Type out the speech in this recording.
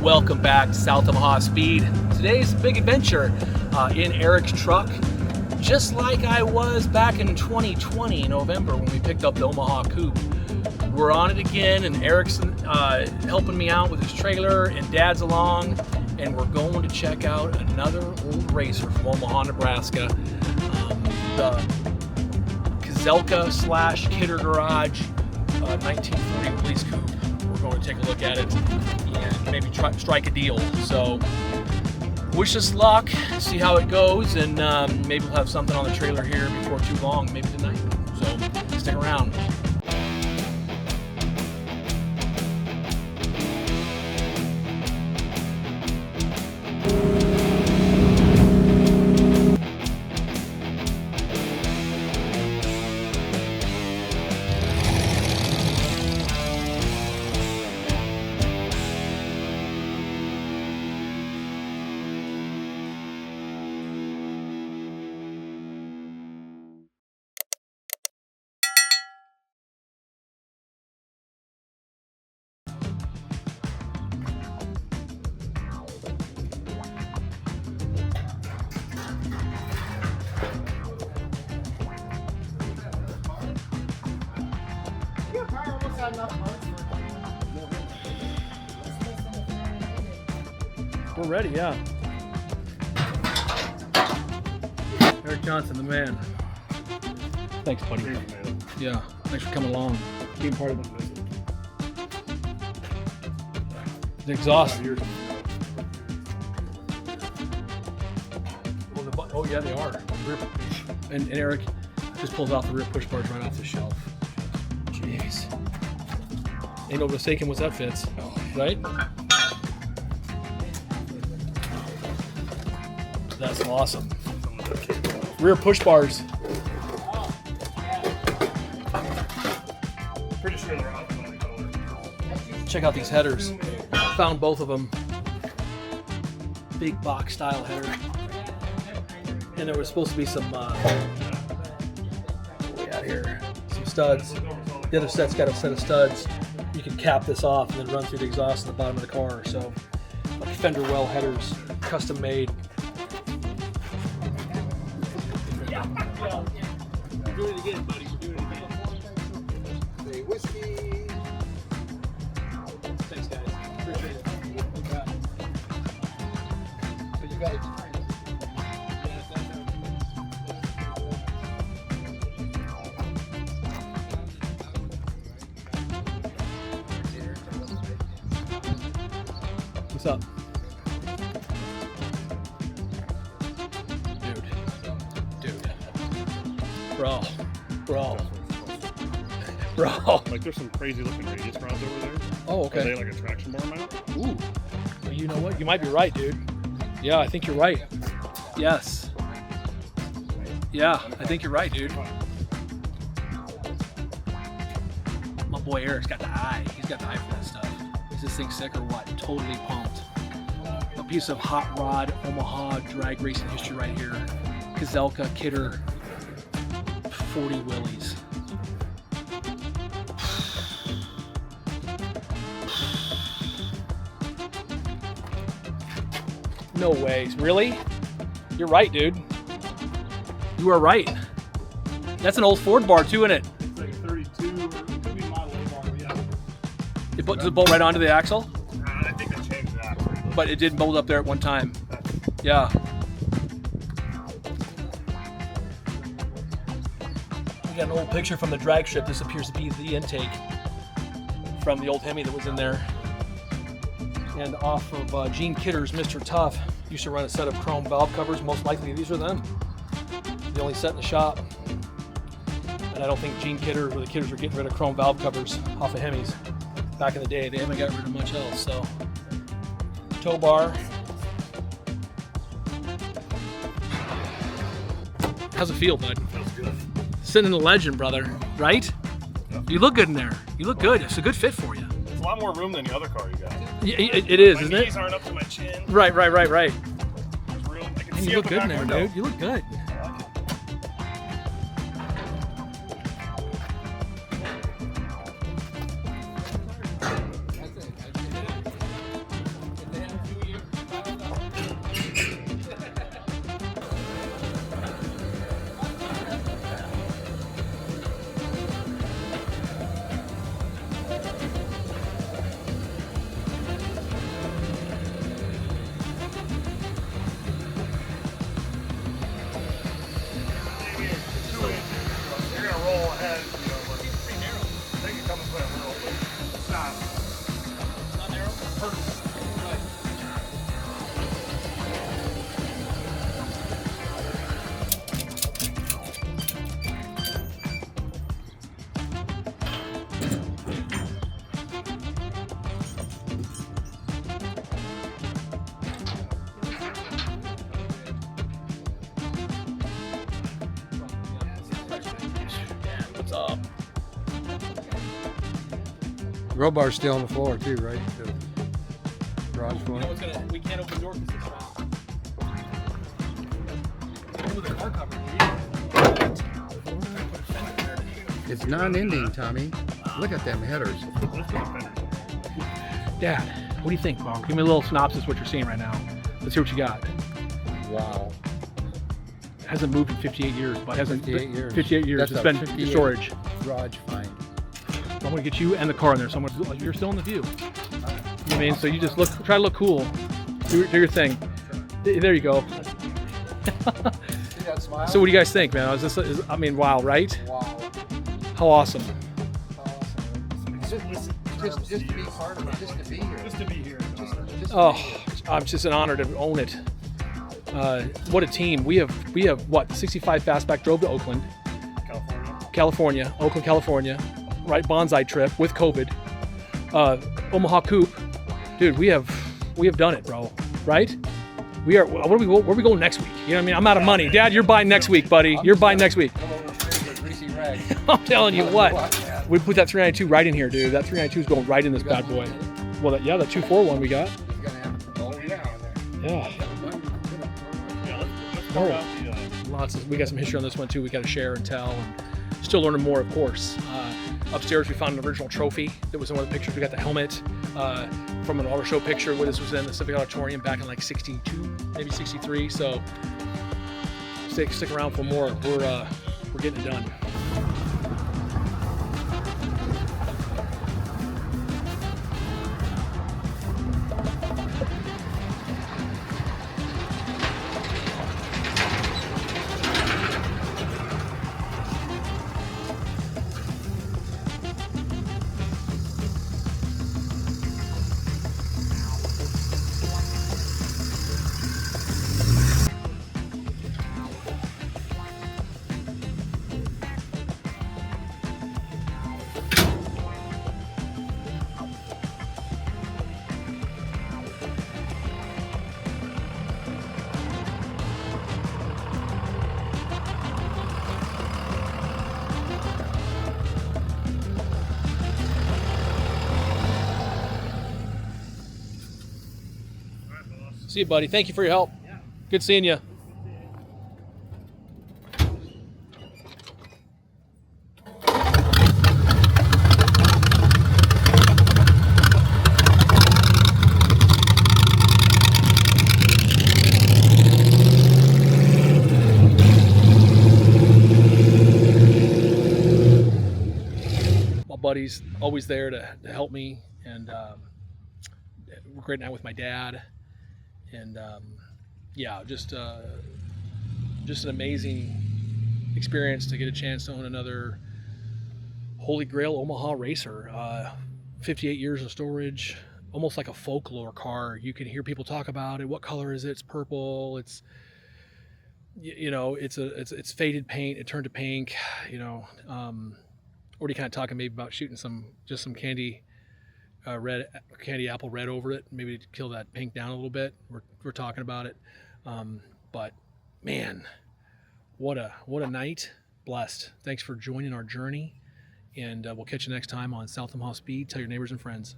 Welcome back to South Omaha Speed. Today's big adventure in Eric's truck, just like I was back in 2020 in November when we picked up the Omaha Coupe. We're on it again, and Eric's helping me out with his trailer, and Dad's along, and we're going to check out another old racer from Omaha, Nebraska, the Zelka / Kidder Garage 1940 Willys Coupe. We're going to take a look at it and maybe try strike a deal. So wish us luck, see how it goes, and maybe we'll have something on the trailer here before too long, maybe tonight. So stick around. We're ready, yeah. Eric Johnson, the man. Thanks, buddy. Yeah, thanks for coming along. Being part of the visit. The exhaust. Oh yeah, they are. And Eric just pulls off the rear push bars right off the shelf. Jeez. Ain't no mistaking once that fits, right? That's awesome. Rear push bars. Pretty sure they're out on the color. Check out these headers. Found both of them. Big box style header. And there was supposed to be some here. Some studs. The other set's got a set of studs. You can cap this off and then run through the exhaust in the bottom of the car. So like fender well headers, custom made. Do it again, buddy. Do it again. Say whiskey. Thanks, guys. Appreciate it. So you got it. What's up? Dude. Bro. Like there's some crazy looking radius rods over there. Oh, okay. Are they like a traction bar mount? Ooh. Well, you know what? You might be right, dude. Yeah, I think you're right. Yes. Yeah, I think you're right, dude. My boy Eric's got the eye. He's got the eye for that stuff. Is this thing sick or what? Totally pumped. A piece of hot rod Omaha drag racing history right here. Zelka Kidder 40 Willys. No ways. Really? You're right, dude. You are right. That's an old Ford bar too, isn't it? It's like a 32, or it could be Model A bar, yeah. Does it bolt right onto the axle? I think they changed that. But it did bolt up there at one time. Yeah. We got an old picture from the drag strip. This appears to be the intake from the old Hemi that was in there. And off of Gene Kidder's Mr. Tough, used to run a set of chrome valve covers. Most likely these are them. The only set in the shop. And I don't think Gene Kidder or the Kidders were getting rid of chrome valve covers off of Hemis back in the day. They haven't got rid of much else. So tow bar. How's it feel, bud? Feels good. Sitting in the Legend, brother, right? Yeah. You look good in there. You look good. It's a good fit for you. It's a lot more room than the other car you got. Yeah, it is, My isn't it? knees aren't up to my chin. Right. There's room. I can And see you out look the good in back there, window. dude. You look good. Roll bar's still on the floor too, right? The garage floor. You know we can't open the door because it's locked. With the car cover, It's non-ending, Tommy. Look at them headers. Dad, what do you think, Mom? Give me a little synopsis of what you're seeing right now. Let's hear what you got. Wow. It hasn't moved in 58 years, but it hasn't 58 years. 58 years. That's It's a been 58 storage. Garage find. So I'm gonna get you and the car in there. So you're still in the view. You know what I mean? So you just try to look cool. Do your thing. There you go. See that smile? So what do you guys think, man? I mean, wow, right? Wow. How awesome. Just to be part of it, just to be here. Just to be here. Oh, it's just an honor to own it. What a team. We have what, 65 fastback drove to Oakland, California, right? Bonsai trip with COVID. Omaha Coupe. Dude, we have done it, bro. Right? Where are we going next week? You know what I mean? I'm out of money. Dad, you're buying next week, buddy. You're buying next week. Greasy rag. I'm telling you what. We put that 392 right in here, dude. That 392 is going right in this bad boy. Well, the 241 we got. Yeah. Lots of, we got some history on this one too. We got to share and tell, and still learning more, of course. Upstairs, we found an original trophy that was in one of the pictures. We got the helmet from an auto show picture where this was in the Civic Auditorium back in like 62, maybe 63. So stick around for more. We're getting it done. See you, buddy. Thank you for your help. Yeah. Good seeing you. My buddy's always there to help me, and we're great night with my dad. And yeah, just an amazing experience to get a chance to own another Holy Grail Omaha racer. 58 years of storage, almost like a folklore car. You can hear people talk about it. What color is it? It's purple. It's, you know, it's faded paint. It turned to pink. You know, already kind of talking maybe about shooting some candy. Red candy apple red over it, maybe to kill that pink down a little bit. We're talking about it, but man, what a night. Blessed. Thanks for joining our journey, and we'll catch you next time on South Omaha Speed. Tell your neighbors and friends.